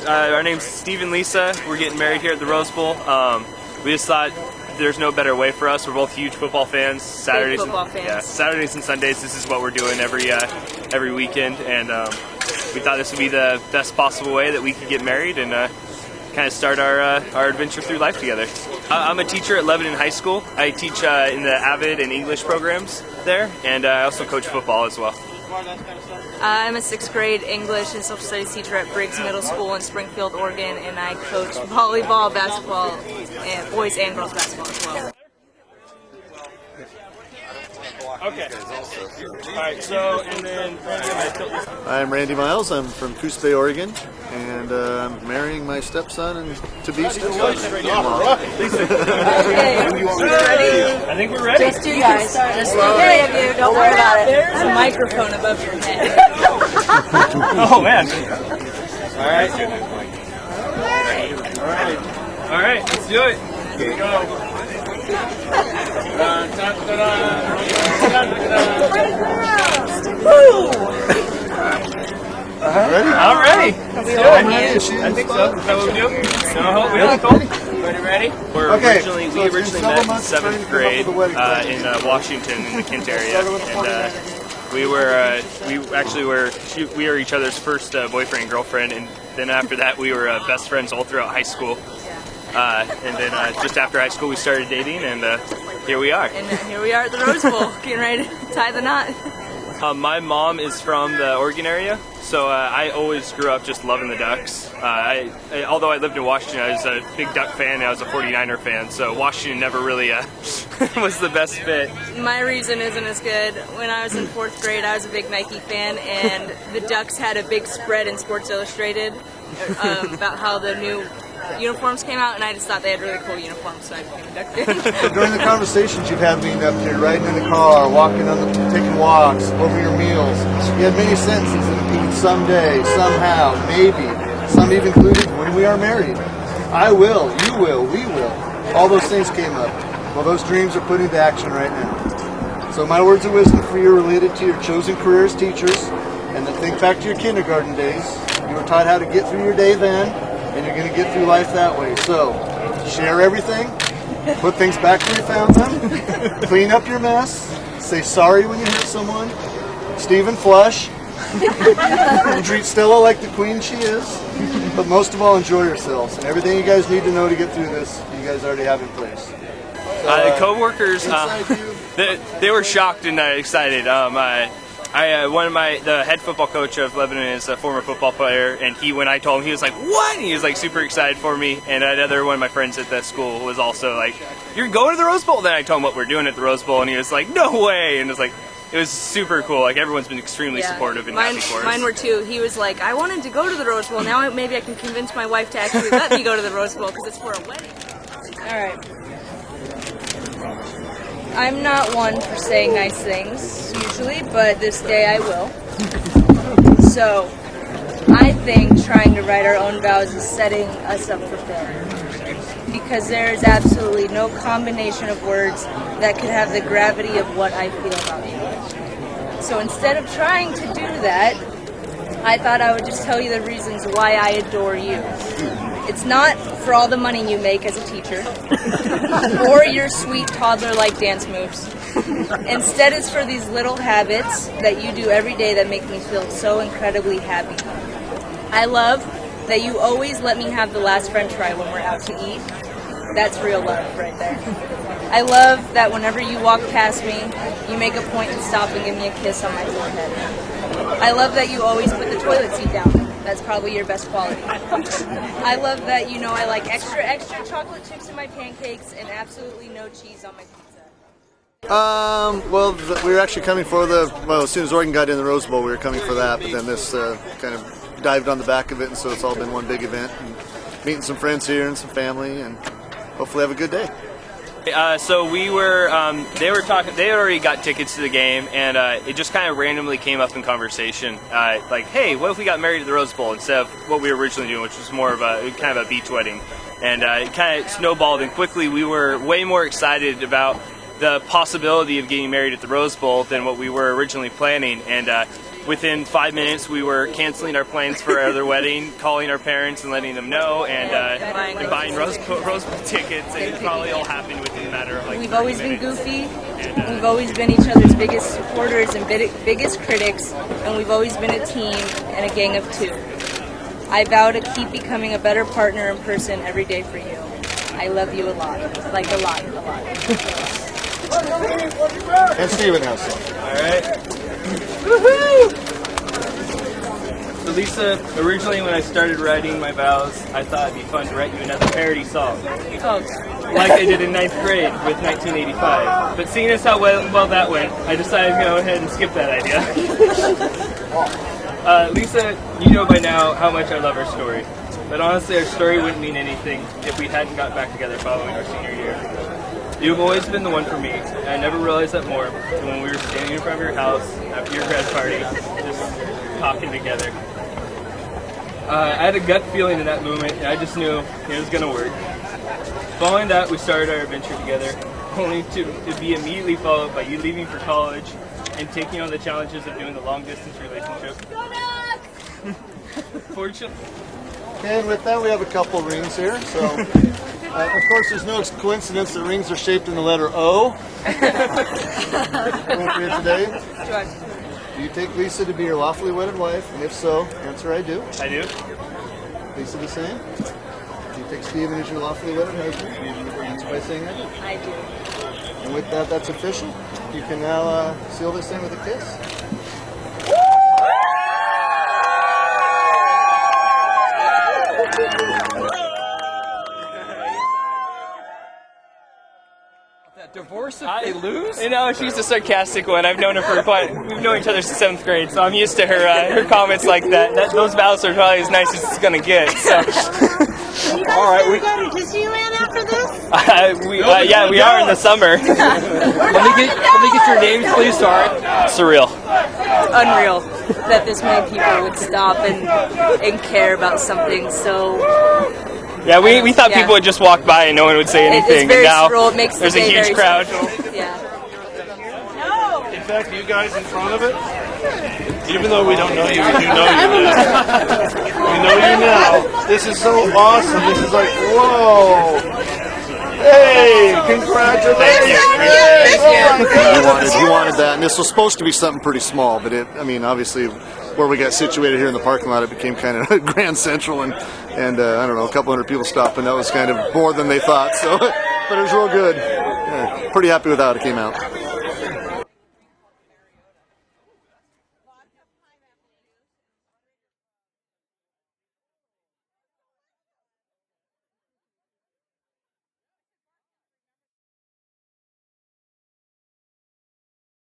Our name's Steve and Lisa. We're getting married here at the Rose Bowl. We just thought there's no better way for us. We're both huge football fans. Saturdays and Sundays, this is what we're doing every weekend, and we thought this would be the best possible way that we could get married and kind of start our adventure through life together. I'm a teacher at Lebanon High School. I teach in the AVID and English programs there, and I also coach football as well. I'm a 6th grade English and social studies teacher at Briggs Middle School in Springfield, Oregon, and I coach volleyball, basketball, and boys and girls basketball as well. Okay. All right. So, and then I'm Randy Miles. I'm from Coos Bay, Oregon, and I'm marrying my stepson and to-be stepson. I think we're ready. Just you guys. Just the three of you. Don't worry about it. There's a microphone above your head. Oh man. All right. All right. Let's do it. Here we go. Ready? I'm ready. Let's do it. I think so. Is that what we do? No, we don't. Everybody ready? We originally met in 7th grade in Washington in the Kent area, and we were each other's first boyfriend and girlfriend, and then after that we were best friends all throughout high school. And then just after high school we started dating, and here we are. And here we are at the Rose Bowl, getting ready to tie the knot. My mom is from the Oregon area, so I always grew up just loving the Ducks. Although I lived in Washington, I was a big Duck fan, and I was a 49er fan, so Washington never really was the best fit. My reason isn't as good. When I was in 4th grade, I was a big Nike fan, and the Ducks had a big spread in Sports Illustrated about how the new uniforms came out, and I just thought they had really cool uniforms, so I became a Duck fan. During the conversations you've had leading up here, riding in the car, taking walks, over your meals, you had many sentences that included someday, somehow, maybe. Some even included when we are married. I will, you will, we will. All those things came up. Well, those dreams are put into action right now. So my words of wisdom for you are related to your chosen career as teachers, and then think back to your kindergarten days. You were taught how to get through your day then, and you're going to get through life that way. So, share everything, put things back where you found them, clean up your mess, say sorry when you hurt someone, Stephen flush, and treat Stella like the queen she is, but most of all, enjoy yourselves. And everything you guys need to know to get through this, you guys already have in place. The co-workers, they were shocked and excited. The head football coach of Lebanon is a former football player, and when I told him, he was like, "What?" And he was like super excited for me. And another one of my friends at the school was also like, "You're going to the Rose Bowl?" Then I told him what we're doing at the Rose Bowl, and he was like, "No way!" And it was super cool. Like, everyone's been extremely supportive and happy for us. Mine were too. He was like, "I wanted to go to the Rose Bowl. Now maybe I can convince my wife to actually let me go to the Rose Bowl because it's for a wedding." All right. I'm not one for saying nice things, usually, but this day I will. So, I think trying to write our own vows is setting us up for failure. Because there is absolutely no combination of words that could have the gravity of what I feel about you. So instead of trying to do that, I thought I would just tell you the reasons why I adore you. It's not for all the money you make as a teacher, or your sweet toddler-like dance moves. Instead, it's for these little habits that you do every day that make me feel so incredibly happy. I love that you always let me have the last French fry when we're out to eat. That's real love right there. I love that whenever you walk past me, you make a point to stop and give me a kiss on my forehead. I love that you always put the toilet seat down. That's probably your best quality. I love that you know I like extra chocolate chips in my pancakes and absolutely no cheese on my pizza. We were actually coming for as soon as Oregon got in the Rose Bowl, we were coming for that, but then this kind of dived on the back of it, and so it's all been one big event. And meeting some friends here and some family, and hopefully have a good day. So we were, they were talking, they had already got tickets to the game, and it just kind of randomly came up in conversation, like, hey, what if we got married at the Rose Bowl instead of what we were originally doing, which was more of a kind of a beach wedding. And it kind of snowballed, and quickly we were way more excited about the possibility of getting married at the Rose Bowl than what we were originally planning. And within 5 minutes, we were canceling our plans for our other wedding, calling our parents and letting them know, and buying Rose Bowl tickets. And it probably all happened within a matter of like. We've always been minutes. goofy. We've always been each other's biggest supporters and biggest critics, and we've always been a team and a gang of two. I vow to keep becoming a better partner and person every day for you. I love you a lot. Like a lot. And Steven has some. Alright. Woohoo! So Lisa, originally when I started writing my vows, I thought it'd be fun to write you another parody song. Oh, Like I did in 9th grade with 1985. But seeing as how well that went, I decided to go ahead and skip that idea. Lisa, you know by now how much I love our story. But honestly, our story wouldn't mean anything if we hadn't got back together following our senior year. You've always been the one for me, and I never realized that more than when we were standing in front of your house after your grad party, just talking together. I had a gut feeling in that moment, and I just knew it was going to work. Following that, we started our adventure together, only to be immediately followed by you leaving for college and taking on the challenges of doing the long-distance relationship. Fortunately. And with that, we have a couple rings here. So, of course, there's no coincidence that rings are shaped in the letter O. Appropriate today. Do you take Lisa to be your lawfully wedded wife? And if so, answer I do. I do. Lisa the same? Do you take Steven as your lawfully wedded husband? Answer by saying I do. I do. And with that, that's official. You can now seal this in with a kiss. Divorce if they lose? You know, she's a sarcastic one. I've known her for we've known each other since 7th grade, so I'm used to her comments like that. Those vows are probably as nice as it's gonna get. So. All right, we go to Disneyland after this. We are in the summer. Let me get your names, please. Sorry. Surreal. Unreal that this many people would stop and care about something so. Yeah, we thought people would just walk by and no one would say anything. It's very and now surreal. It makes there's the a day huge very crowd. special. Yeah. In fact, you guys in front of it, even though we don't know you, we do know you now. We know you now. This is so awesome. This is like, whoa. Hey, congratulations. You wanted that, and this was supposed to be something pretty small, but obviously, where we got situated here in the parking lot, it became kind of Grand Central, and I don't know, a couple hundred people stopped, and that was kind of more than they thought. So, but it was real good. Yeah, pretty happy with how it came out.